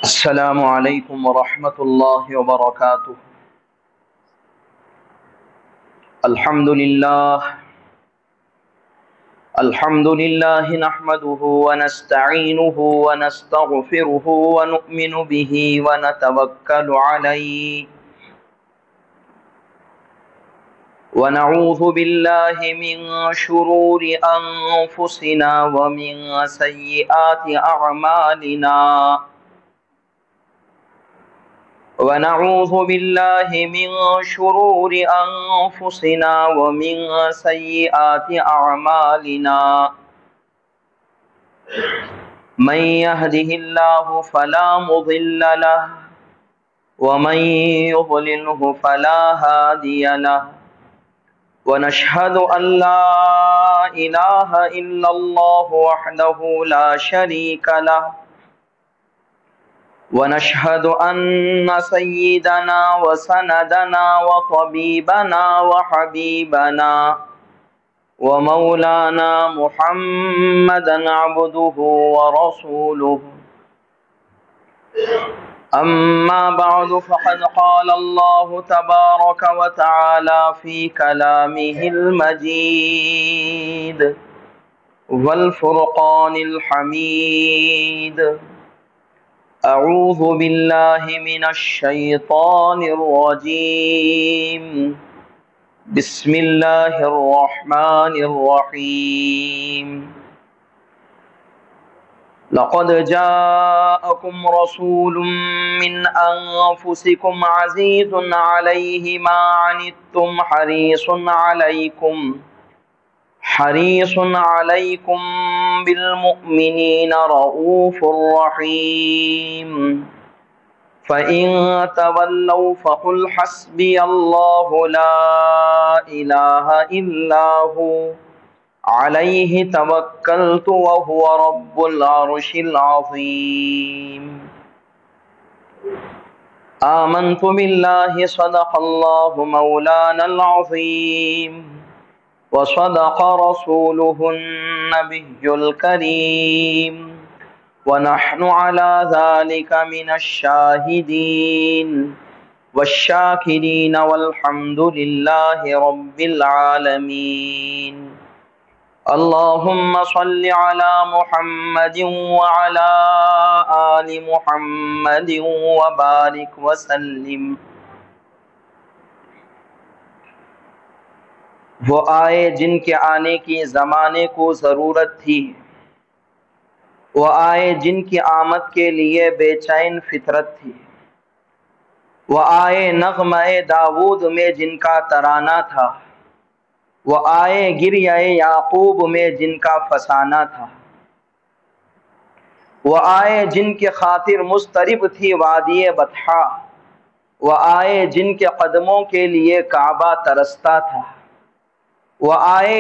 السلام علیکم ورحمۃ اللہ وبرکاتہ۔ الحمد للہ نحمده ونستعینه ونستغفره ونؤمن به ونتوکل علیہ ونعوذ باللہ من شرور انفسنا ومن سیئات اعمالنا ونعوذ بالله من شرور أنفسنا ومن سيئات أعمالنا من يهده الله فلا مضل له ومن يضلله فلا هادي له ونشهد أن لا إله إلا الله وحده لا شريك له ونشهد أن سيدنا وسندنا وطبيبنا وحبيبنا ومولانا محمدا عبده ورسوله أما بعد فقد قال الله تبارك وتعالى في كلامه المجيد والفرقان الحميد اعوذ باللہ من الشیطان الرجیم بسم اللہ الرحمن الرحیم لقد جاءکم رسول من انفسکم عزیز علیہ ما عنتم حریص علیکم بالمؤمنین رؤوف رحیم فإن تولوا فقل حسبی اللہ لا الہ الا هو علیہ توکلت وهو رب العرش العظیم آمنت باللہ صدق اللہ مولانا العظیم وصدق رسوله النبي الكريم ونحن على ذلك من الشاهدين والشاكرين والحمد لله رب العالمين اللهم صل على محمد وعلى آل محمد وبارك وسلم۔ وہ آئے جن کے آنے کی زمانے کو ضرورت تھی، وہ آئے جن کی آمد کے لیے بے چین فطرت تھی، وہ آئے نغمہ داود میں جن کا ترانہ تھا، وہ آئے گریہ یعقوب میں جن کا فسانہ تھا، وہ آئے جن کے خاطر مضطرب تھی وادی بطحا، وہ آئے جن کے قدموں کے لیے کعبہ ترستا تھا، وہ آئے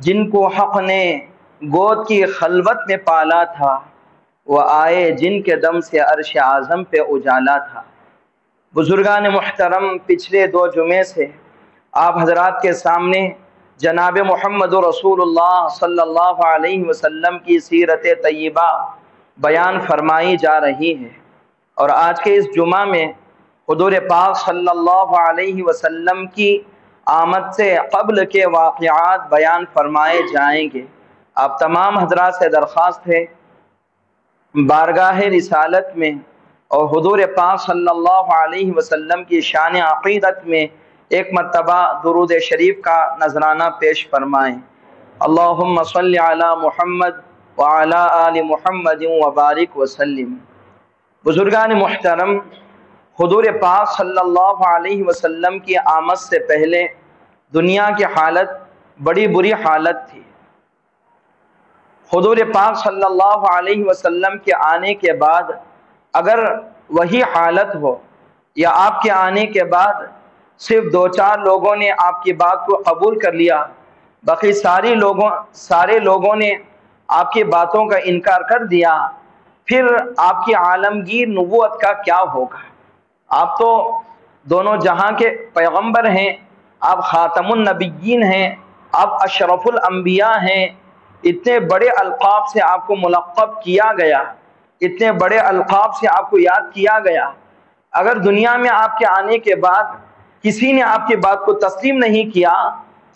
جن کو حق نے گود کی خلوت میں پالا تھا، وہ آئے جن کے دم سے عرش اعظم پہ اجالا تھا۔ بزرگان محترم، پچھلے 2 جمعے سے آپ حضرات کے سامنے جناب محمد رسول اللہ صلی اللہ علیہ وسلم کی سیرت طیبہ بیان فرمائی جا رہی ہے، اور آج کے اس جمعہ میں حضور پاک صلی اللہ علیہ وسلم کی آمد سے قبل کے واقعات بیان فرمائے جائیں گے۔ آپ تمام حضرات سے درخواست ہے بارگاہ رسالت میں اور حضور پاک صلی اللہ علیہ وسلم کی شان عقیدت میں ایک مرتبہ درود شریف کا نذرانہ پیش فرمائیں۔ اللہم صلی علی محمد وعلی آل محمد وبارک وسلم۔ بزرگان محترم، حضور پاک صلی اللہ علیہ وسلم کی آمد سے پہلے دنیا کی حالت بڑی بری حالت تھی۔ حضور پاک صلی اللہ علیہ وسلم کے آنے کے بعد اگر وہی حالت ہو، یا آپ کے آنے کے بعد صرف 2-4 لوگوں نے آپ کی بات کو قبول کر لیا، باقی سارے لوگوں نے آپ کی باتوں کا انکار کر دیا، پھر آپ کی عالمگیر نبوت کا کیا ہوگا؟ آپ تو دونوں جہاں کے پیغمبر ہیں، آپ خاتم النبیین ہیں، آپ اشرف الانبیاء ہیں، اتنے بڑے القاب سے آپ کو ملقب کیا گیا، اتنے بڑے القاب سے آپ کو یاد کیا گیا، اگر دنیا میں آپ کے آنے کے بعد کسی نے آپ کی بات کو تسلیم نہیں کیا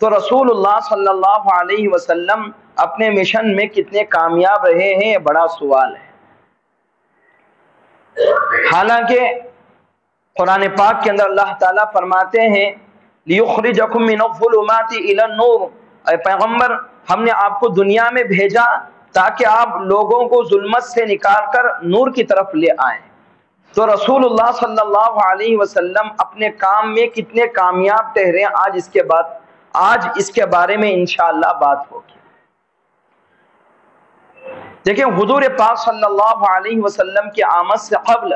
تو رسول اللہ صلی اللہ علیہ وسلم اپنے مشن میں کتنے کامیاب رہے ہیں، یہ بڑا سوال ہے۔ حالانکہ قرآن پاک کے اندر اللہ تعالیٰ فرماتے ہیں لِيُخْرِجَكُم مِّنَ الظُّلُمَاتِ إِلَى النُّورِ، اے پیغمبر ہم نے آپ کو دنیا میں بھیجا تاکہ آپ لوگوں کو ظلمت سے نکال کر نور کی طرف لے آئیں۔ تو رسول اللہ صلی اللہ علیہ وسلم اپنے کام میں کتنے کامیاب ٹھہرے، آج اس کے بارے میں انشاءاللہ بات ہوگی۔ دیکھیں حضور پاک صلی اللہ علیہ وسلم کی آمد سے قبل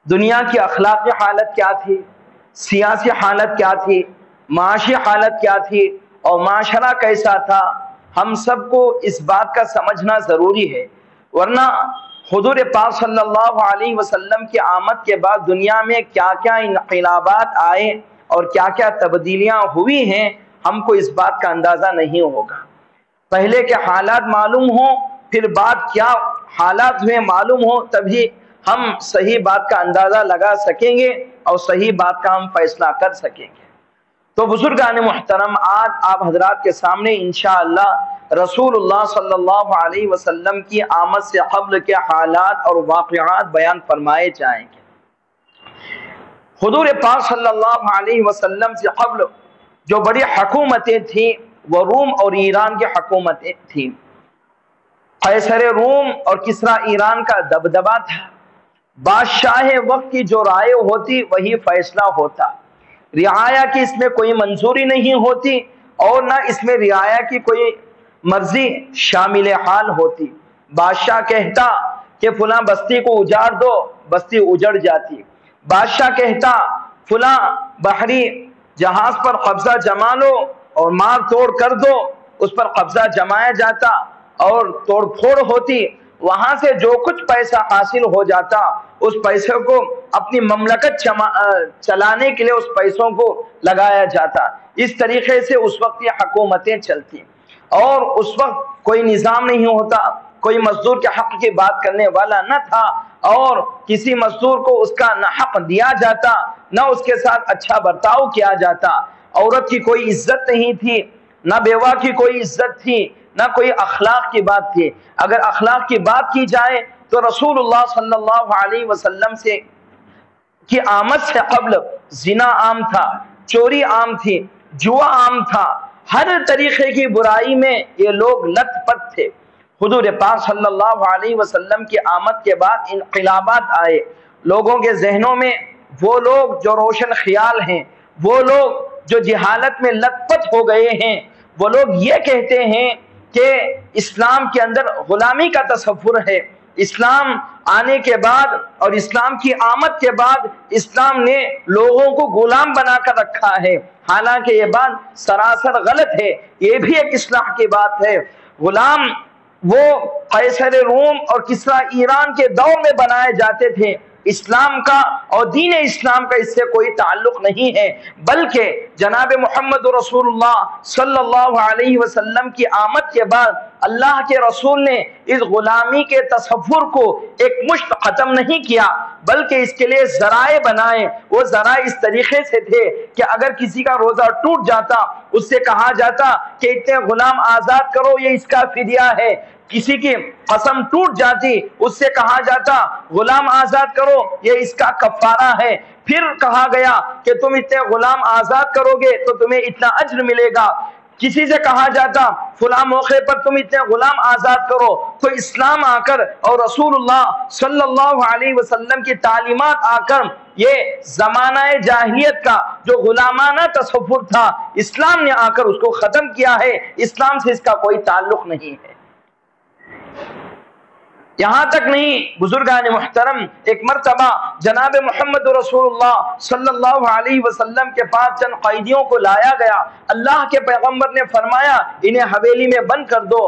دنیا کی اخلاقی حالت کیا تھی، سیاسی حالت کیا تھی، معاشی حالت کیا تھی اور معاشرہ کیسا تھا، ہم سب کو اس بات کا سمجھنا ضروری ہے، ورنہ حضور پاک صلی اللہ علیہ وسلم کی آمد کے بعد دنیا میں کیا کیا انقلابات آئے اور کیا کیا تبدیلیاں ہوئی ہیں ہم کو اس بات کا اندازہ نہیں ہوگا۔ پہلے کے حالات معلوم ہوں، پھر بعد کیا حالات ہوئے معلوم ہو، تبھی ہم صحیح بات کا اندازہ لگا سکیں گے اور صحیح بات کا ہم فیصلہ کر سکیں گے۔ تو بزرگان محترم، آج آپ حضرات کے سامنے انشاءاللہ رسول اللہ صلی اللہ علیہ وسلم کی آمد سے قبل کے حالات اور واقعات بیان فرمائے جائیں گے۔ حضور پاک صلی اللہ علیہ وسلم سے قبل جو بڑی حکومتیں تھیں وہ روم اور ایران کی حکومتیں تھیں۔ قیصر روم اور کسریٰ ایران کا دبدبہ تھا، بادشاہ وقت کی جو رائے ہوتی وہی فیصلہ ہوتا، رعایا کی اس میں کوئی منظوری نہیں ہوتی اور نہ اس میں رعایا کی کوئی مرضی شامل حال ہوتی۔ بادشاہ کہتا کہ فلاں بستی کو اجاڑ دو، بستی اجڑ جاتی۔ بادشاہ کہتا فلاں بحری جہاز پر قبضہ جما لو اور مار توڑ کر دو، اس پر قبضہ جمایا جاتا اور توڑ پھوڑ ہوتی، وہاں سے جو کچھ پیسہ حاصل ہو جاتا اس پیسے کو اپنی مملکت چلانے کے لیے اس پیسوں کو لگایا جاتا۔ اس طریقے سے اس وقت یہ حکومتیں چلتی اور اس وقت کوئی نظام نہیں ہوتا، کوئی مزدور کے حق کی بات کرنے والا نہ تھا اور کسی مزدور کو اس کا نہ حق دیا جاتا نہ اس کے ساتھ اچھا برتاؤ کیا جاتا۔ عورت کی کوئی عزت نہیں تھی، نہ بیوہ کی کوئی عزت تھی، نہ کوئی اخلاق کی بات تھی۔ اگر اخلاق کی بات کی جائے تو رسول اللہ صلی اللہ علیہ وسلم سے کی آمد سے قبل زنا عام تھا، چوری عام تھی، جوا عام تھا، ہر طریقے کی برائی میں یہ لوگ لت پت تھے۔ حضور پاک صلی اللہ علیہ وسلم کی آمد کے بعد انقلابات آئے، لوگوں کے ذہنوں میں وہ لوگ جو روشن خیال ہیں، وہ لوگ جو جہالت میں لت پت ہو گئے ہیں، وہ لوگ یہ کہتے ہیں کہ اسلام کے اندر غلامی کا تصور ہے، اسلام آنے کے بعد اور اسلام کی آمد کے بعد اسلام نے لوگوں کو غلام بنا کر رکھا ہے، حالانکہ یہ بات سراسر غلط ہے، یہ بھی ایک اصلاح کی بات ہے۔ غلام وہ قیصر روم اور کسریٰ ایران کے دور میں بنائے جاتے تھے، اسلام کا اور دین اسلام کا اس سے کوئی تعلق نہیں ہے، بلکہ جناب محمد رسول اللہ صلی اللہ علیہ وسلم کی آمد کے بعد اللہ کے رسول نے اس غلامی کے تصور کو ایک مشت ختم نہیں کیا، بلکہ اس کے لیے ذرائع بنائے۔ وہ ذرائع اس طریقے سے تھے کہ اگر کسی کا روزہ ٹوٹ جاتا اس سے کہا جاتا کہ اتنے غلام آزاد کرو، یہ اس کا فدیہ ہے۔ کسی کی قسم ٹوٹ جاتی اس سے کہا جاتا غلام آزاد کرو، یہ اس کا کفارہ ہے۔ پھر کہا گیا کہ تم اتنے غلام آزاد کرو گے تو تمہیں اتنا اجر ملے گا۔ کسی سے کہا جاتا فلاں موقع پر تم اتنے غلام آزاد کرو، تو اسلام آ کر اور رسول اللہ صلی اللہ علیہ وسلم کی تعلیمات آ کر یہ زمانہ جاہلیت کا جو غلامانہ تصور تھا اسلام نے آ کر اس کو ختم کیا ہے، اسلام سے اس کا کوئی تعلق نہیں ہے۔ یہاں تک نہیں بزرگان محترم، ایک مرتبہ جناب محمد رسول اللہ صلی اللہ علیہ وسلم کے پاس چند قیدیوں کو لایا گیا، اللہ کے پیغمبر نے فرمایا انہیں حویلی میں بند کر دو۔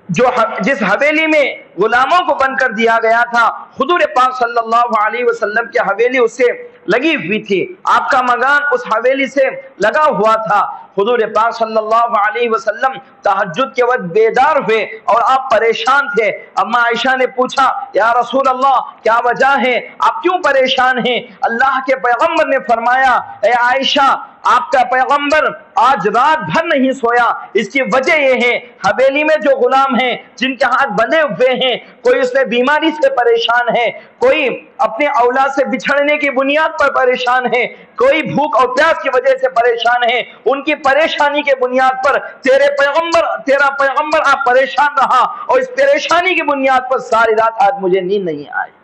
جس حویلی میں غلاموں کو بند کر دیا گیا تھا حضور پاک صلی اللہ علیہ وسلم کی حویلی اس سے لگی ہوئی تھی، آپ کا مکان اس حویلی سے لگا ہوا تھا۔ حضور پاک صلی اللہ علیہ وسلم تہجد کے وقت بیدار ہوئے اور آپ پریشان تھے۔ اما عائشہ نے پوچھا یا رسول اللہ کیا وجہ ہے، آپ کیوں پریشان ہیں؟ اللہ کے پیغمبر نے فرمایا اے عائشہ آپ کا پیغمبر آج رات بھر نہیں سویا، اس کی وجہ یہ ہے حویلی میں جو غلام ہیں جن کے ہاتھ بندھے ہوئے ہیں، کوئی اس میں بیماری سے پریشان ہے، کوئی اپنے اولاد سے بچھڑنے کی بنیاد پر پریشان ہے، کوئی بھوک اور پیاس کی وجہ سے پریشان ہے، ان کی پریشانی کے بنیاد پر تیرا پیغمبر آپ پریشان رہا اور اس پریشانی کی بنیاد پر ساری رات آج مجھے نیند نہیں آئی۔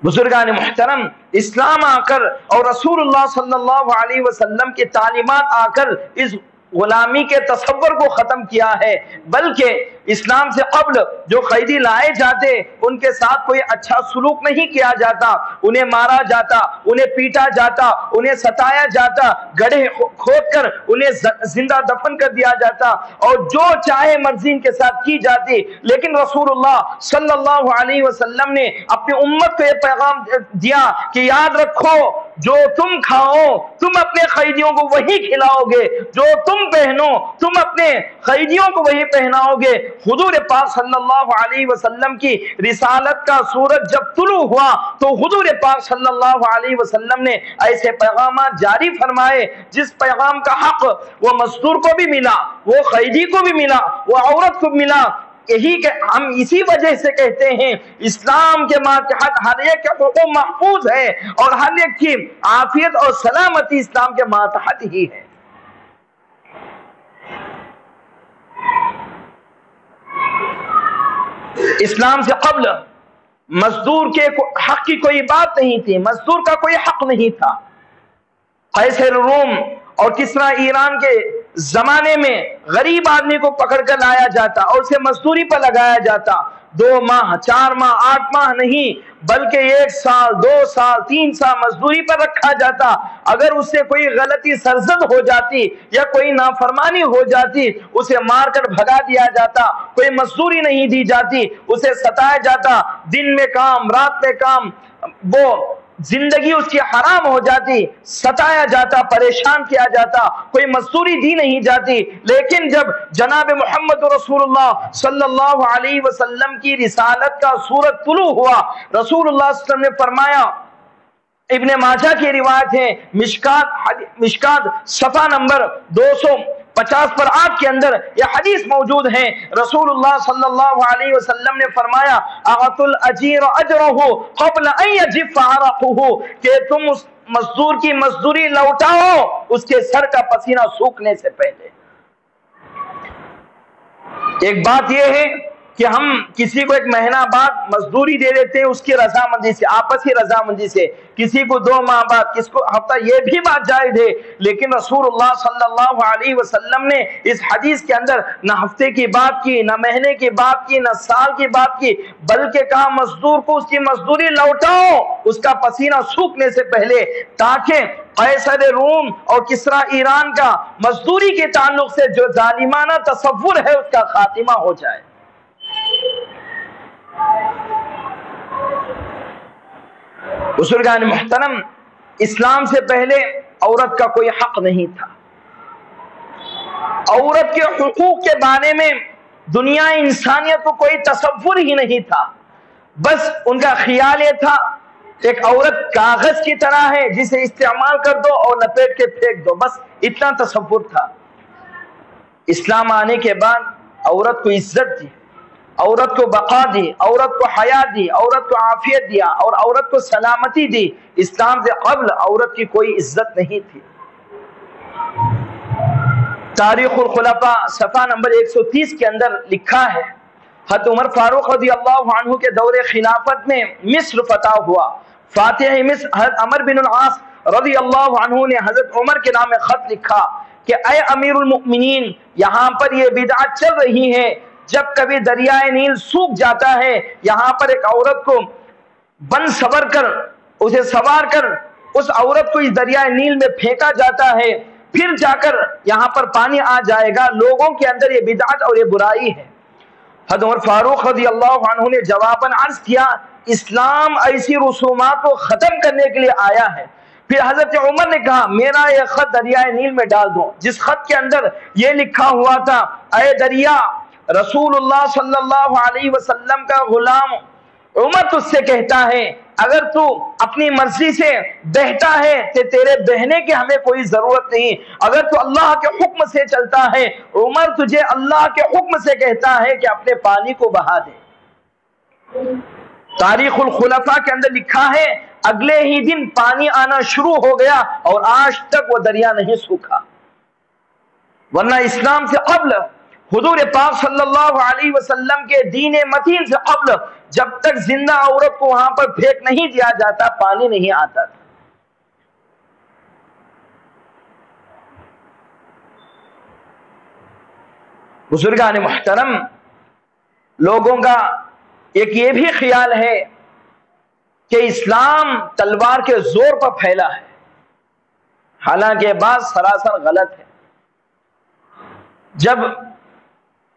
بزرگان محترم، اسلام آ کر اور رسول اللہ صلی اللہ علیہ وسلم کی تعلیمات آ کر اس غلامی کے تصور کو ختم کیا ہے، بلکہ اسلام سے قبل جو قیدی لائے جاتے ان کے ساتھ کوئی اچھا سلوک نہیں کیا جاتا، انہیں مارا جاتا، انہیں پیٹا جاتا، انہیں ستایا جاتا، گڑھے کھود کر انہیں زندہ دفن کر دیا جاتا اور جو چاہے مرضی ان کے ساتھ کی جاتی۔ لیکن رسول اللہ صلی اللہ علیہ وسلم نے اپنی امت کو یہ پیغام دیا کہ یاد رکھو جو تم کھاؤ تم اپنے قیدیوں کو وہی کھلاؤ گے، جو تم پہنو تم اپنے قیدیوں کو وہی پہناؤ گے۔ حضور پاک صلی اللہ علیہ وسلم کی رسالت کا سورج جب طلوع ہوا تو حضور پاک صلی اللہ علیہ وسلم نے ایسے پیغامات جاری فرمائے جس پیغام کا حق وہ مزدور کو بھی ملا، وہ قیدی کو بھی ملا، وہ عورت کو بھی ملا۔ یہی کہ ہم اسی وجہ سے کہتے ہیں اسلام کے ماتحت ہر ایک کے حقوق محفوظ ہے اور ہر ایک کی عافیت اور سلامتی اسلام کے ماتحت ہی ہے۔ اسلام سے قبل مزدور کے حق کی کوئی بات نہیں تھی، مزدور کا کوئی حق نہیں تھا۔ قیصر روم اور کسرا ایران کے زمانے میں غریب آدمی کو پکڑ کر لایا جاتا اور اسے مزدوری پر لگایا جاتا، 2 ماہ 4 ماہ 8 ماہ نہیں بلکہ 1 سال 2 سال 3 سال مزدوری پر رکھا جاتا۔ اگر اس سے کوئی غلطی سرزد ہو جاتی یا کوئی نافرمانی ہو جاتی اسے مار کر بھگا دیا جاتا، کوئی مزدوری نہیں دی جاتی، اسے ستایا جاتا، دن میں کام رات میں کام، وہ زندگی اس کی حرام ہو جاتی، ستایا جاتا، پریشان کیا جاتا، کوئی مزدوری دی نہیں جاتی۔ لیکن جب جناب محمد رسول اللہ صلی اللہ علیہ وسلم کی رسالت کا سورج طلوع ہوا، رسول اللہ صلی اللہ علیہ وسلم نے فرمایا، ابن ماجہ کی روایت ہے، مشکات صفحہ نمبر 250 پر آپ کے اندر یہ حدیث موجود ہے۔ رسول اللہ صلی اللہ علیہ وسلم نے فرمایا اعطوا الاجیر اجرہ قبل ان یجف عرقہ، کہ تم اس مزدور کی مزدوری لوٹاؤ اس کے سر کا پسینہ سوکھنے سے پہلے۔ ایک بات یہ ہے کہ ہم کسی کو 1 مہینہ بعد مزدوری دے دیتے ہیں اس کی رضامندی سے، آپسی رضامندی سے، کسی کو 2 ماہ بعد، کس کو ہفتہ، یہ بھی بات جائز ہے۔ لیکن رسول اللہ صلی اللہ علیہ وسلم نے اس حدیث کے اندر نہ ہفتے کی بات کی، نہ مہینے کی بات کی، نہ سال کی بات کی، بلکہ کہا مزدور کو اس کی مزدوری لوٹاؤ اس کا پسینہ سوکھنے سے پہلے، تاکہ قیصر روم اور کسرا ایران کا مزدوری کے تعلق سے جو ظالمانہ تصور ہے اس کا خاتمہ ہو جائے۔ بزرگان محترم، اسلام سے پہلے عورت کا کوئی حق نہیں تھا۔ عورت کے حقوق کے بارے میں دنیا انسانیت کو کوئی تصور ہی نہیں تھا، بس ان کا خیال یہ تھا ایک عورت کاغذ کی طرح ہے جسے استعمال کر دو اور لپیٹ کے پھینک دو، بس اتنا تصور تھا۔ اسلام آنے کے بعد عورت کو عزت دی، عورت کو بقا دی، عورت کو حیات دی، عورت کو عافیت دیا اور عورت کو سلامتی دی۔ اسلام سے قبل عورت کی کوئی عزت نہیں تھی۔ تاریخ الخلفاء صفحہ نمبر 130 کے اندر لکھا ہے، حضرت عمر فاروق رضی اللہ عنہ کے دور خلافت میں مصر فتح ہوا۔ فاتح مصر حضرت عمر بن العاص رضی اللہ عنہ نے حضرت عمر کے نام خط لکھا کہ اے امیر المؤمنین، یہاں پر یہ بدعت چل رہی ہے، جب کبھی دریائے نیل سوکھ جاتا ہے یہاں پر ایک عورت کو بن سور کر اسے سوار کر اس عورت کو اس دریائے نیل میں پھینکا جاتا ہے، پھر جا کر یہاں پر پانی آ جائے گا۔ لوگوں کے اندر یہ بدعت اور یہ برائی ہے۔ حضرت عمر فاروق رضی اللہ عنہ نے جواباً عرض کیا، اسلام ایسی رسومات کو ختم کرنے کے لیے آیا ہے، پھر حضرت عمر نے کہا میرا یہ خط دریائے نیل میں ڈال دو، جس خط کے اندر یہ لکھا ہوا تھا، اے دریا، رسول اللہ صلی اللہ علیہ وسلم کا غلام عمر تجھ سے کہتا ہے اگر تو اپنی مرضی سے بہتا ہے تو تیرے بہنے کی ہمیں کوئی ضرورت نہیں، اگر تو اللہ کے حکم سے چلتا ہے عمر تجھے اللہ کے حکم سے کہتا ہے کہ اپنے پانی کو بہا دے۔ تاریخ الخلفاء کے اندر لکھا ہے اگلے ہی دن پانی آنا شروع ہو گیا اور آج تک وہ دریا نہیں سوکھا، ورنہ اسلام سے قبل حضور پاک صلی اللہ علیہ وسلم کے دین متین سے قبل جب تک زندہ عورت کو وہاں پر پھینک نہیں دیا جاتا پانی نہیں آتا تھا۔ بزرگان محترم، لوگوں کا ایک یہ بھی خیال ہے کہ اسلام تلوار کے زور پر پھیلا ہے، حالانکہ بات سراسر غلط ہے۔ جب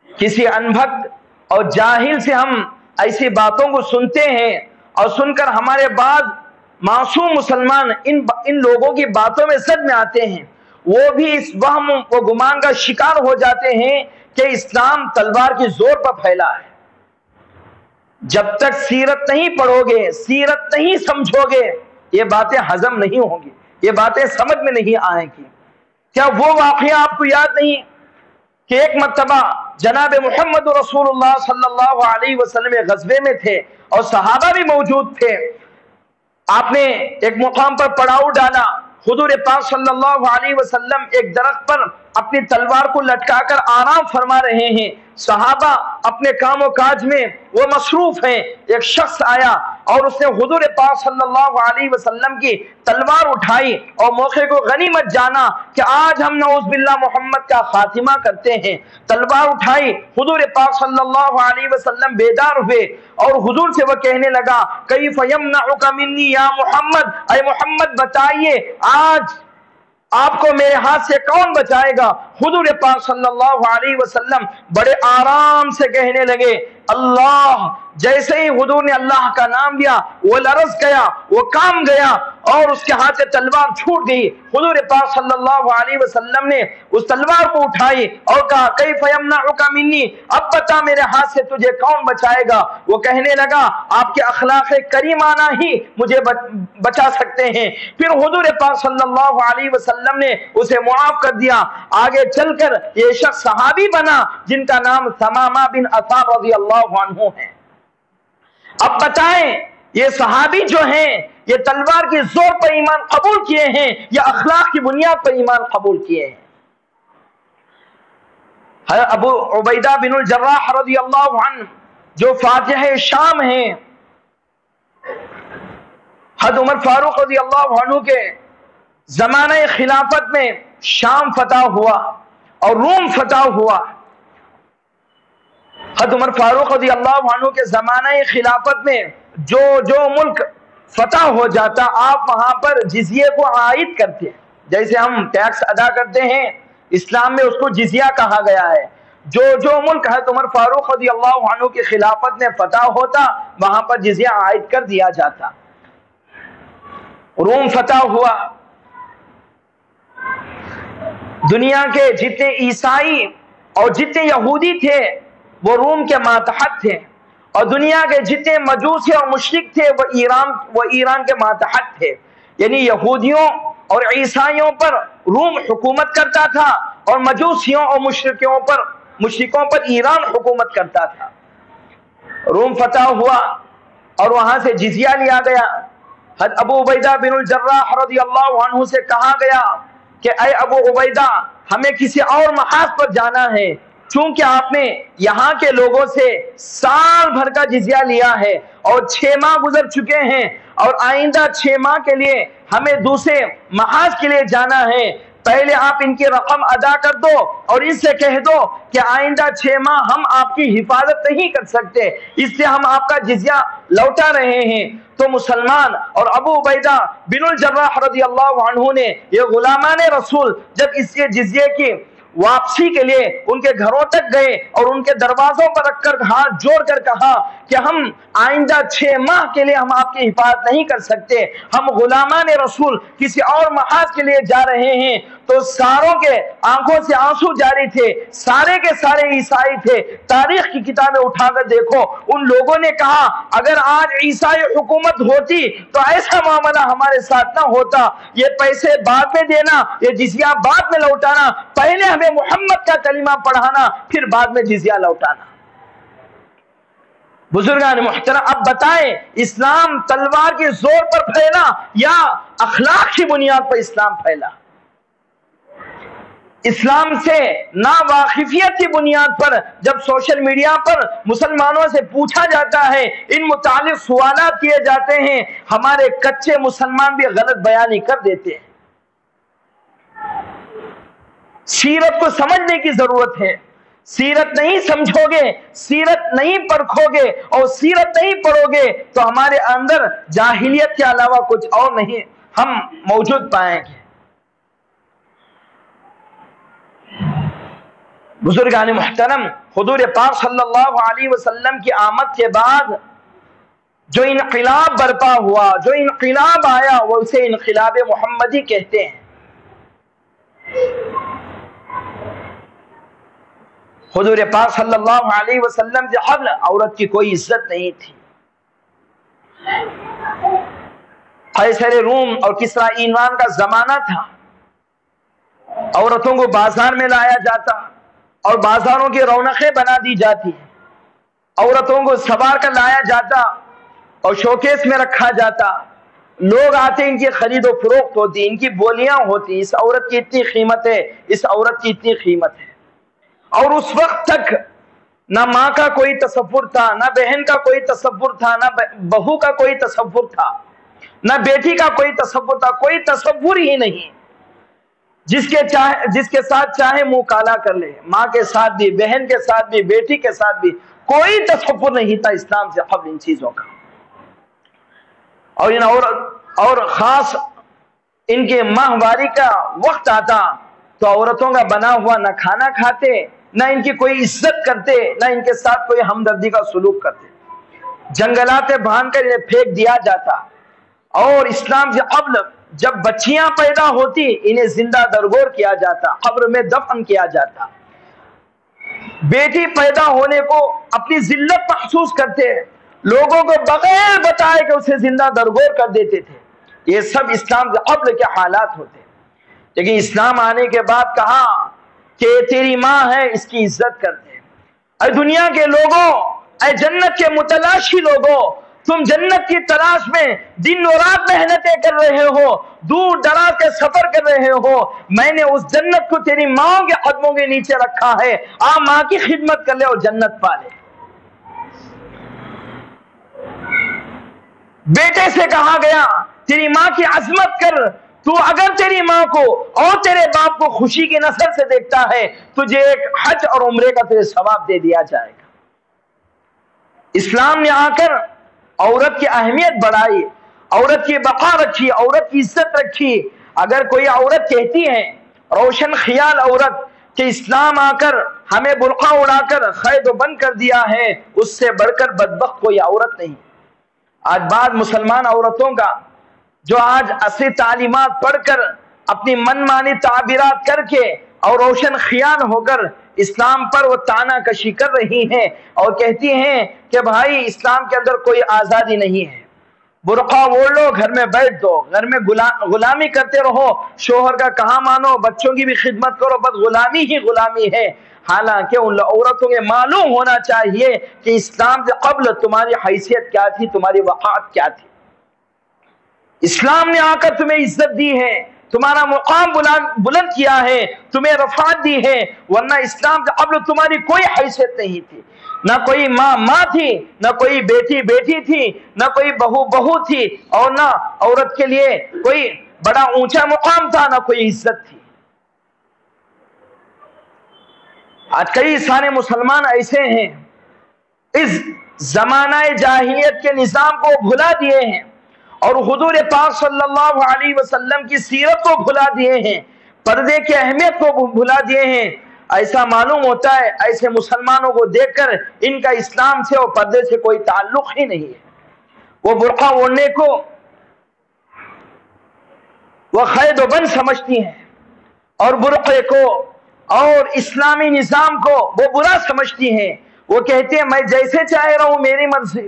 کسی انبھکت اور جاہل سے ہم ایسی باتوں کو سنتے ہیں اور سن کر ہمارے بعض معصوم مسلمان ان لوگوں کی باتوں میں سچ میں آتے ہیں، وہ بھی اس وہم و گمان کا شکار ہو جاتے ہیں کہ اسلام تلوار کی زور پر پھیلا ہے۔ جب تک سیرت نہیں پڑھو گے، سیرت نہیں سمجھو گے، یہ باتیں ہضم نہیں ہوں گی، یہ باتیں سمجھ میں نہیں آئیں گی۔ کیا وہ واقعہ آپ کو یاد نہیں کہ ایک مرتبہ جناب محمد رسول اللہ صلی اللہ علیہ وسلم غزوے میں تھے اور صحابہ بھی موجود تھے، آپ نے ایک مقام پر پڑاؤ ڈالا، حضور پاک صلی اللہ علیہ وسلم ایک درخت پر اپنی تلوار کو لٹکا کر آرام فرما رہے ہیں، صحابہ اپنے کام و کاج میں وہ مصروف ہیں، ایک شخص آیا اور اس نے حضور پاک صلی اللہ علیہ وسلم کی تلوار اٹھائی اور موقع کو غنیمت جانا کہ آج ہم نعوذ باللہ محمد کا خاتمہ کرتے ہیں، تلوار اٹھائی، حضور پاک صلی اللہ علیہ وسلم بیدار ہوئے اور حضور سے وہ کہنے لگا کیف یمنعک منی یا محمد، اے محمد بتائیے آج آپ کو میرے ہاتھ سے کون بچائے گا؟ حضور پاک صلی اللہ علیہ وسلم بڑے آرام سے کہنے لگے اللہ۔ جیسے ہی حضور نے اللہ کا نام لیا وہ لرز گیا، وہ کام گیا اور اس کے ہاتھ سے تلوار چھوٹ گئی۔ حضور پاک صلی اللہ علیہ وسلم نے اس تلوار کو اٹھائی اور کہا کیف یمنعک منی، اب بتا میرے ہاتھ سے تجھے کون بچائے گا؟ وہ کہنے لگا آپ کے اخلاق کریمانہ ہی مجھے بچا سکتے ہیں۔ پھر حضور پاک صلی اللہ علیہ وسلم نے اسے معاف کر دیا۔ آگے چل کر یہ شخص صحابی بنا جن کا نام ثمامہ بن عثال رضی اللہ عنہ ہے۔ اب بتائیں یہ صحابی جو ہیں یہ تلوار کی زور پر ایمان قبول کیے ہیں یا اخلاق کی بنیاد پر ایمان قبول کیے ہیں؟ ابو عبیدہ بن الجراح رضی اللہ عنہ جو فاتح شام ہیں، حضرت عمر فاروق رضی اللہ عنہ کے زمانہ خلافت میں شام فتح ہوا اور روم فتح ہوا۔ حضرت عمر فاروق رضی اللہ عنہ کے زمانہ خلافت میں جو ملک فتح ہو جاتا آپ وہاں پر جزیے کو عائد کرتے، جیسے ہم ٹیکس ادا کرتے ہیں، اسلام میں اس کو جزیہ کہا گیا ہے۔ جو ملک حضرت عمر فاروق رضی اللہ عنہ کی خلافت میں فتح ہوتا وہاں پر جزیہ عائد کر دیا جاتا۔ روم فتح ہوا، دنیا کے جتنے عیسائی اور جتنے یہودی تھے وہ روم کے ماتحت تھے، اور دنیا کے جتنے مجوسی اور مشرک تھے وہ ایران کے ماتحت تھے، یعنی یہودیوں اور عیسائیوں پر روم حکومت کرتا تھا اور مجوسیوں اور مشرکوں پر ایران حکومت کرتا تھا۔ روم فتح ہوا اور وہاں سے جزیہ لیا گیا۔ حضرت ابو عبیدہ بن الجراح رضی اللہ عنہ سے کہا گیا کہ اے ابو عبیدہ ہمیں کسی اور محاذ پر جانا ہے، چونکہ آپ نے یہاں کے لوگوں سے سال بھر کا جزیہ لیا ہے اور 6 ماہ گزر چکے ہیں اور آئندہ 6 ماہ کے لیے ہمیں دوسرے محاذ کے لیے جانا ہے، پہلے آپ ان کی رقم ادا کر دو اور ان سے کہہ دو کہ آئندہ 6 ماہ ہم آپ کی حفاظت نہیں کر سکتے، اس سے ہم آپ کا جزیہ لوٹا رہے ہیں۔ تو مسلمان اور ابو عبیدہ بن الجراح رضی اللہ عنہ نے یہ غلامان رسول جب اس کے جزیے کی واپسی کے لیے ان کے گھروں تک گئے اور ان کے دروازوں پر رکھ کر ہاتھ جوڑ کر کہا کہ ہم آئندہ 6 ماہ کے لیے ہم آپ کی حفاظت نہیں کر سکتے، ہم غلامان رسول کسی اور محاذ کے لیے جا رہے ہیں۔ تو ساروں کے آنکھوں سے آنسو جاری تھے، سارے کے سارے عیسائی تھے۔ تاریخ کی کتابیں اٹھا کر دیکھو، ان لوگوں نے کہا اگر آج عیسائی حکومت ہوتی تو ایسا معاملہ ہمارے ساتھ نہ ہوتا، یہ پیسے بعد میں دینا، یہ جزیہ بعد میں لوٹانا، پہلے ہمیں محمد کا کلمہ پڑھانا پھر بعد میں جزیہ لوٹانا۔ بزرگان محترم، اب بتائیں اسلام تلوار کے زور پر پھیلا یا اخلاق کی بنیاد پر اسلام پھیلا؟ اسلام سے ناواقفیت کی بنیاد پر جب سوشل میڈیا پر مسلمانوں سے پوچھا جاتا ہے، ان متعلق سوالات کیے جاتے ہیں، ہمارے کچے مسلمان بھی غلط بیانی کر دیتے ہیں۔ سیرت کو سمجھنے کی ضرورت ہے۔ سیرت نہیں سمجھو گے، سیرت نہیں پرکھو گے اور سیرت نہیں پڑھو گے تو ہمارے اندر جاہلیت کے علاوہ کچھ اور نہیں ہم موجود پائیں گے۔ بزرگان محترم، حضور پاک صلی اللہ علیہ وسلم کی آمد کے بعد جو انقلاب برپا ہوا، جو انقلاب آیا، وہ اسے انقلاب محمدی کہتے ہیں۔ حضور پاک صلی اللہ علیہ وسلم سے قبل عورت کی کوئی عزت نہیں تھی۔ قیصر روم اور کسریٰ ایوان کا زمانہ تھا، عورتوں کو بازار میں لایا جاتا اور بازاروں کی رونقیں بنا دی جاتی، عورتوں کو سوار کر لایا جاتا اور شوکیس میں رکھا جاتا، لوگ آتے، ان کی خرید و فروخت ہوتی، ان کی بولیاں ہوتی، اس عورت کی اتنی قیمت ہے، اس عورت کی اتنی قیمت ہے۔ اور اس وقت تک نہ ماں کا کوئی تصور تھا، نہ بہن کا کوئی تصور تھا، نہ بہو کا کوئی تصور تھا، نہ بیٹی کا کوئی تصور تھا، کوئی تصور ہی نہیں۔ جس کے ساتھ چاہے منہ کالا کر لے، ماں کے ساتھ بھی، بہن کے ساتھ بھی، بیٹی کے ساتھ بھی، کوئی تصور نہیں تھا اسلام سے قبل ان چیزوں کا۔ اور خاص ان کے ماہواری کا وقت آتا تو عورتوں کا بنا ہوا نہ کھانا کھاتے، نہ ان کی کوئی عزت کرتے، نہ ان کے ساتھ کوئی ہمدردی کا سلوک کرتے، جنگلات میں باندھ کر انہیں پھینک دیا جاتا۔ اور اسلام سے قبل جب بچیاں پیدا ہوتی انہیں زندہ درگور کیا جاتا، قبر میں دفن کیا جاتا۔ بیٹی پیدا ہونے کو اپنی ذلت محسوس کرتے، لوگوں کو بغیر بتائے کہ اسے زندہ درگور کر دیتے تھے۔ یہ سب اسلام سے قبل کے حالات ہوتے، لیکن اسلام آنے کے بعد کہا کہ تیری ماں ہے، اس کی عزت کرتے۔ اے دنیا کے لوگوں، اے جنت کے متلاشی لوگوں، تم جنت کی تلاش میں دن و رات محنتیں کر رہے ہو، دور دراز کے سفر کر رہے ہو، میں نے اس جنت کو تیری ماں کے قدموں کے نیچے رکھا ہے، آ ماں کی خدمت کر لے اور جنت پا لے۔ بیٹے سے کہا گیا تیری ماں کی عظمت کر، تو اگر تیری ماں کو اور تیرے باپ کو خوشی کی نظر سے دیکھتا ہے، تجھے ایک حج اور عمرے کا تجھے ثواب دے دیا جائے گا۔ اسلام نے آ کر عورت کی اہمیت بڑھائی، عورت کی بقا رکھی، عورت کی عزت رکھی۔ اگر کوئی عورت کہتی ہے، روشن خیال عورت، کہ اسلام آ کر ہمیں برقع اڑا کر قید و بند کر دیا ہے، اس سے بڑھ کر بدبخت کوئی عورت نہیں۔ آج بعض مسلمان عورتوں کا جو آج اصلی تعلیمات پڑھ کر اپنی من مانی تعبیرات کر کے اور روشن خیال ہو کر اسلام پر وہ تانا کشی کر رہی ہیں اور کہتی ہیں کہ بھائی اسلام کے اندر کوئی آزادی نہیں ہے، برقع اوڑھ لو، گھر میں بیٹھ دو، گھر میں غلامی کرتے رہو، شوہر کا کہاں مانو، بچوں کی بھی خدمت کرو، بس غلامی ہی غلامی ہے۔ حالانکہ ان عورتوں کے معلوم ہونا چاہیے کہ اسلام سے قبل تمہاری حیثیت کیا تھی، تمہاری وقار کیا تھی۔ اسلام نے آ کر تمہیں عزت دی ہے، تمہارا مقام بلند کیا ہے، تمہیں رفعت دی ہے، ورنہ اسلام سے قبل تمہاری کوئی حیثیت نہیں تھی، نہ کوئی ماں تھی، نہ کوئی بیٹی تھی، نہ کوئی بہو تھی، اور نہ عورت کے لیے کوئی بڑا اونچا مقام تھا، نہ کوئی عزت تھی۔ آج کئی سارے مسلمان ایسے ہیں اس زمانہ جاہلیت کے نظام کو بھلا دیے ہیں اور حضور پاک صلی اللہ علیہ وسلم کی سیرت کو بھلا دیے ہیں، پردے کی اہمیت کو بھلا دیے ہیں۔ ایسا معلوم ہوتا ہے ایسے مسلمانوں کو دیکھ کر ان کا اسلام سے اور پردے سے کوئی تعلق ہی نہیں ہے. وہ برقع اوڑھنے کو وہ قید و بند سمجھتی ہیں اور برقعے کو اور اسلامی نظام کو وہ برا سمجھتی ہیں. وہ کہتے ہیں میں جیسے چاہے رہوں، میری مرضی،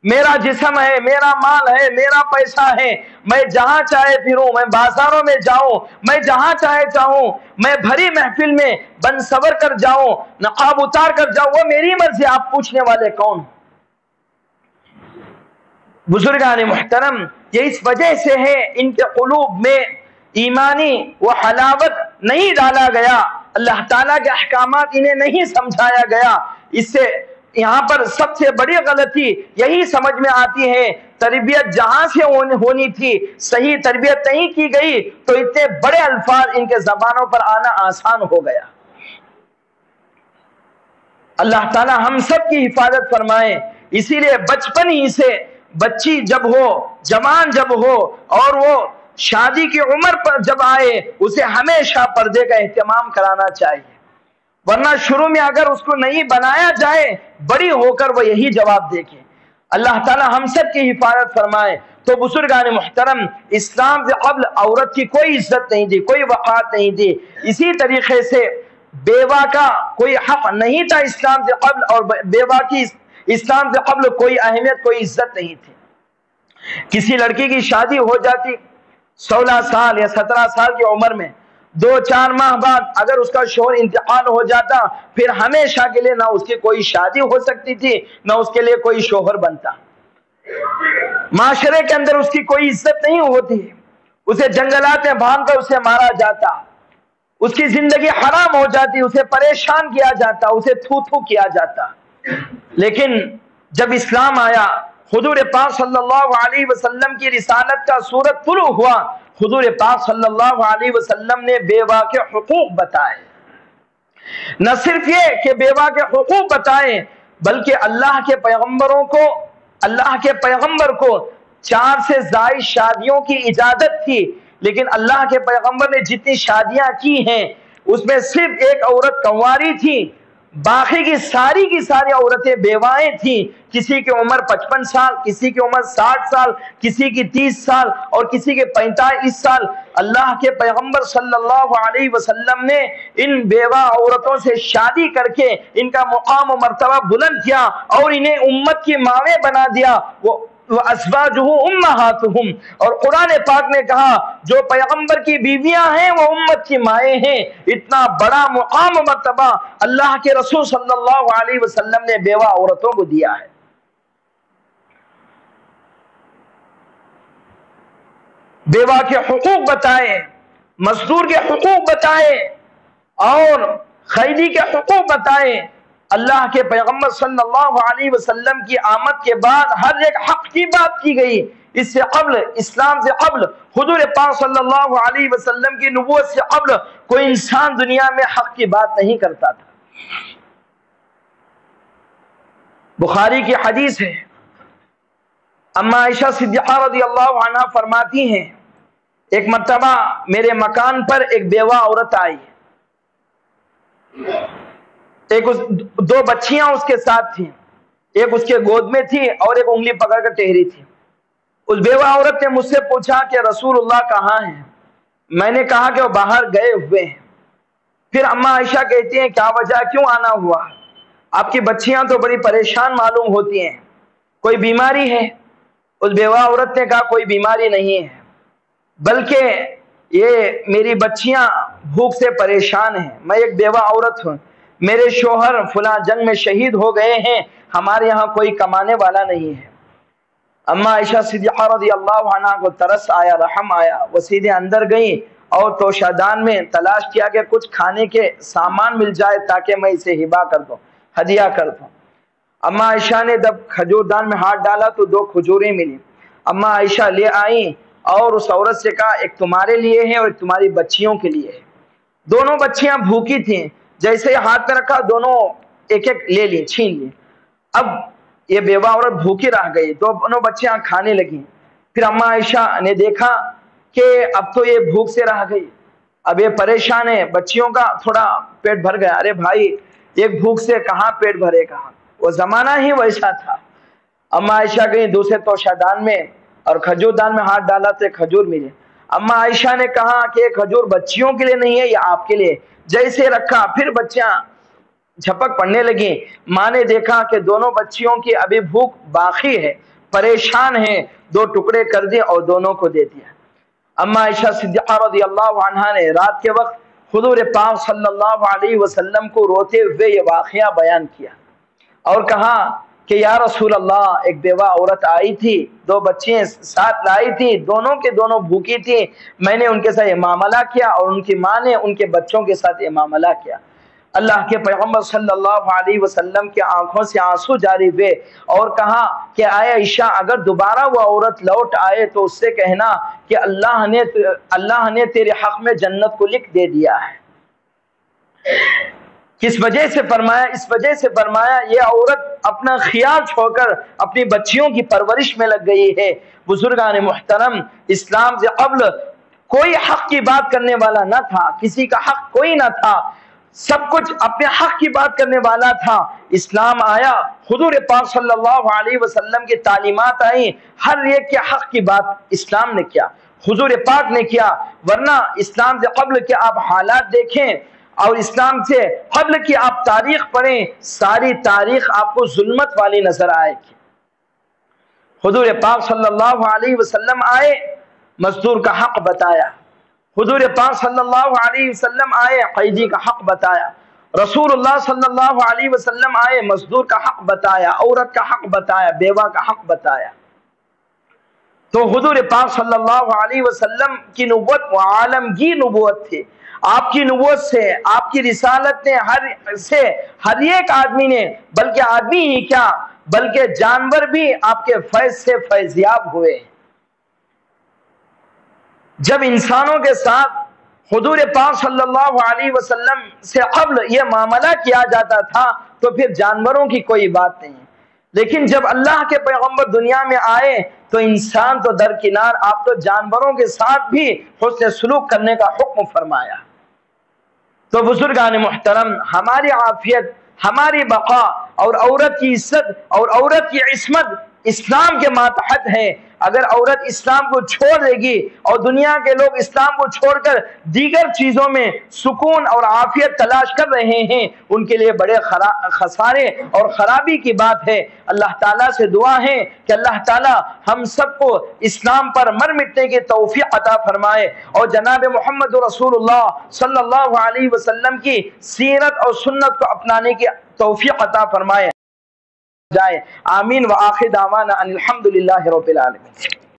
میرا جسم ہے، میرا مال ہے، میرا پیسہ ہے، میں جہاں چاہے پھروں، میں بازاروں میں جاؤں، میں جہاں چاہے چاہوں، میں بھری محفل میں بن سور کر جاؤں، نقاب اتار کر جاؤں، وہ میری مرضی. آپ پوچھنے والے کون؟ بزرگان محترم، یہ اس وجہ سے ہے ان کے قلوب میں ایمانی وہ حلاوت نہیں ڈالا گیا، اللہ تعالیٰ کے احکامات انہیں نہیں سمجھایا گیا. اس سے یہاں پر سب سے بڑی غلطی یہی سمجھ میں آتی ہے، تربیت جہاں سے ہونی تھی صحیح تربیت نہیں کی گئی تو اتنے بڑے الفاظ ان کے زبانوں پر آنا آسان ہو گیا. اللہ تعالی ہم سب کی حفاظت فرمائے. اسی لیے بچپن ہی سے بچی جب ہو، جوان جب ہو اور وہ شادی کی عمر پر جب آئے، اسے ہمیشہ پردے کا اہتمام کرانا چاہیے، ورنہ شروع میں اگر اس کو نہیں بنایا جائے بڑی ہو کر وہ یہی جواب دیکھے. اللہ تعالی ہم سب کی حفاظت فرمائے. تو بزرگان محترم، اسلام سے قبل عورت کی کوئی عزت نہیں تھی، کوئی وقار نہیں تھی. اسی طریقے سے بیوہ کا کوئی حق نہیں تھا اسلام سے قبل، اور بیوہ کی اسلام سے قبل کوئی اہمیت، کوئی عزت نہیں تھی. کسی لڑکی کی شادی ہو جاتی 16 سال یا 17 سال کی عمر میں، 2-4 ماہ بعد اگر اس کا شوہر انتقال ہو جاتا، پھر ہمیشہ کے لیے نہ اس کی کوئی شادی ہو سکتی تھی، نہ اس کے لیے کوئی شوہر بنتا. معاشرے کے اندر اس کی کوئی عزت نہیں ہوتی، اسے جنگلات میں باندھ کر اسے مارا جاتا، اس کی زندگی حرام ہو جاتی، اسے پریشان کیا جاتا، اسے تھو تھو کیا جاتا. لیکن جب اسلام آیا، حضور پاک صلی اللہ علیہ وسلم کی رسالت کا صورت طلوع ہوا، حضور پاک صلی اللہ علیہ وسلم نے بیوہ کے حقوق بتائے. نہ صرف یہ کہ بیوہ کے حقوق بتائے، بلکہ اللہ کے پیغمبر کو 4 سے زائد شادیوں کی اجازت تھی، لیکن اللہ کے پیغمبر نے جتنی شادیاں کی ہیں اس میں صرف ایک عورت کنواری تھی، باقی کی ساری عورتیں بیوائیں تھیں. کسی کی عمر 55 سال، کسی کی عمر 60 سال، کسی کی 30 سال اور کسی کے 45 سال. اللہ کے پیغمبر صلی اللہ علیہ وسلم نے ان بیوہ عورتوں سے شادی کر کے ان کا مقام و مرتبہ بلند کیا اور انہیں امت کی ماویں بنا دیا. وَأَزْوَاجُهُ أُمَّهَاتُهُمْ، اور قرآن پاک نے کہا جو پیغمبر کی بیویاں ہیں وہ امت کی مائیں ہیں. اتنا بڑا مقام و مرتبہ اللہ کے رسول صلی اللہ علیہ وسلم نے بیوہ عورتوں کو دیا ہے. بیوہ کے حقوق بتائے، مزدور کے حقوق بتائے اور قیدی کے حقوق بتائے. اللہ کے پیغمبر صلی اللہ علیہ وسلم کی آمد کے بعد ہر ایک حق کی بات کی گئی. اس سے قبل، اسلام سے قبل، حضور پاک صلی اللہ علیہ وسلم کی نبوت سے قبل کوئی انسان دنیا میں حق کی بات نہیں کرتا تھا. بخاری کی حدیث ہے، اما عائشہ صدیقہ رضی اللہ عنہ فرماتی ہیں ایک مرتبہ میرے مکان پر ایک بیوہ عورت آئی، دو بچیاں اس کے ساتھ تھیں، ایک اس کے گود میں تھی اور ایک انگلی پکڑ کر ٹہری تھی. اس بیوہ عورت نے مجھ سے پوچھا کہ رسول اللہ کہاں ہیں؟ میں نے کہا کہ وہ باہر گئے ہوئے ہیں. پھر اما عائشہ کہتی ہیں کیا وجہ، کیوں آنا ہوا؟ آپ کی بچیاں تو بڑی پریشان معلوم ہوتی ہیں، کوئی بیماری ہے؟ اس بیوہ عورت نے کہا کوئی بیماری نہیں ہے، بلکہ یہ میری بچیاں بھوک سے پریشان ہیں. میں ایک بیوہ عورت ہوں، میرے شوہر فلاں جنگ میں شہید ہو گئے ہیں، ہمارے یہاں کوئی کمانے والا نہیں ہے. اما عائشہ صدیقہ رضی اللہ عنہ کو ترس آیا، رحم آیا. وہ سیدھے اندر گئیں اور توشادان میں تلاش کیا کہ کچھ کھانے کے سامان مل جائے تاکہ میں اسے ہبہ کر دوں، ہدیہ کر دوں. اما عائشہ نے جب کھجور دان میں ہاتھ ڈالا تو 2 کھجوریں ملی. اما عائشہ لے آئیں اور اس عورت سے کہا ایک تمہارے لیے ہے اور ایک تمہاری بچیوں کے لیے ہے. دونوں بچیاں بھوکی تھیں، جیسے ہاتھ میں رکھا دونوں ایک ایک لے لی، چھین لی. اب یہ بیوہ عورت بھوکی رہ گئی، دونوں بچیاں کھانے لگیں. پھر اما عائشہ نے دیکھا کہ اب تو یہ بھوک سے رہ گئی، اب یہ پریشان ہے، بچیوں کا تھوڑا پیٹ بھر گیا، ارے بھائی ایک بھوک سے کہاں پیٹ بھرے گا، وہ زمانہ ہی ویسا تھا۔ اما عائشہ گئی دوسرے توشہ دان میں اور کھجور دان میں ہاتھ ڈالا تو کھجور ملے۔ اما عائشہ نے کہا کہ یہ کھجور بچیوں کے لیے نہیں ہے، یہ آپ کے لیے۔ جیسے رکھا پھر بچیاں جھپک پڑنے لگیں۔ ماں نے دیکھا کہ دونوں بچیوں کی ابھی بھوک باقی ہے، پریشان ہیں، دو ٹکڑے کر دیے اور دونوں کو دے دیا۔ اما عائشہ صدیقہ رضی اللہ عنہا نے رات کے وقت حضور پاک صلی اللہ علیہ وسلم کو روتے ہوئے یہ واقعہ بیان کیا اور کہا کہ یا رسول اللہ، ایک بیوہ عورت آئی تھی، دو بچیاں ساتھ لائی تھی، دونوں کے دونوں بھوکی تھی، میں نے ان کے ساتھ یہ معاملہ کیا اور ان کی ماں نے ان کے بچوں کے ساتھ یہ معاملہ کیا۔ اللہ کے پیغمبر صلی اللہ علیہ وسلم کی آنکھوں سے آنسو جاری ہوئے اور کہا کہ آئے عائشہ، اگر دوبارہ وہ عورت لوٹ آئے تو اس سے کہنا کہ اللہ نے تیرے حق میں جنت کو لکھ دے دیا ہے۔ کس وجہ سے فرمایا؟ اس وجہ سے فرمایا یہ عورت اپنا خیال چھوڑ کر اپنی بچیوں کی پرورش میں لگ گئی ہے۔ بزرگان محترم، اسلام سے قبل کوئی حق کی بات کرنے والا نہ تھا، کسی کا حق کوئی نہ تھا، سب کچھ اپنے حق کی بات کرنے والا تھا۔ اسلام آیا، حضور پاک صلی اللہ علیہ وسلم کی تعلیمات آئیں، ہر ایک کے حق کی بات اسلام نے کیا، حضور پاک نے کیا۔ ورنہ اسلام سے قبل کے آپ حالات دیکھیں اور اسلام سے قبل کی آپ تاریخ پڑھیں، ساری تاریخ آپ کو ظلمت والی نظر آئے گی۔ حضور پاک صلی اللہ علیہ وسلم آئے، مزدور کا حق بتایا۔ حضور پاک صلی اللہ علیہ وسلم آئے، قیدی کا حق بتایا۔ رسول اللہ صلی اللہ علیہ وسلم آئے، مزدور کا حق بتایا، عورت کا حق بتایا، بیوہ کا حق بتایا۔ تو حضور پاک صلی اللہ علیہ وسلم کی نبوت وہ عالمگیر نبوت تھی۔ آپ کی نبوت سے، آپ کی رسالت نے ہر ایک آدمی نے، بلکہ آدمی ہی کیا بلکہ جانور بھی آپ کے فیض سے فیضیاب ہوئے۔ جب انسانوں کے ساتھ حضور پاک صلی اللہ علیہ وسلم سے قبل یہ معاملہ کیا جاتا تھا تو پھر جانوروں کی کوئی بات نہیں، لیکن جب اللہ کے پیغمبر دنیا میں آئے تو انسان تو درکنار، آپ تو جانوروں کے ساتھ بھی حسن سلوک کرنے کا حکم فرمایا۔ تو بزرگان محترم، ہماری عافیت، ہماری بقا اور عورت کی عزت اور عورت کی عصمت اسلام کے ماتحت ہے۔ اگر عورت اسلام کو چھوڑ دے گی اور دنیا کے لوگ اسلام کو چھوڑ کر دیگر چیزوں میں سکون اور عافیت تلاش کر رہے ہیں، ان کے لیے بڑے خسارے اور خرابی کی بات ہے۔ اللہ تعالیٰ سے دعا ہے کہ اللہ تعالیٰ ہم سب کو اسلام پر مر مٹنے کی توفیق عطا فرمائے اور جناب محمد رسول اللہ صلی اللہ علیہ وسلم کی سیرت اور سنت کو اپنانے کی توفیق عطا فرمائے جائے۔ آمین وآخر دعوانا ان الحمدللہ رب العالمین۔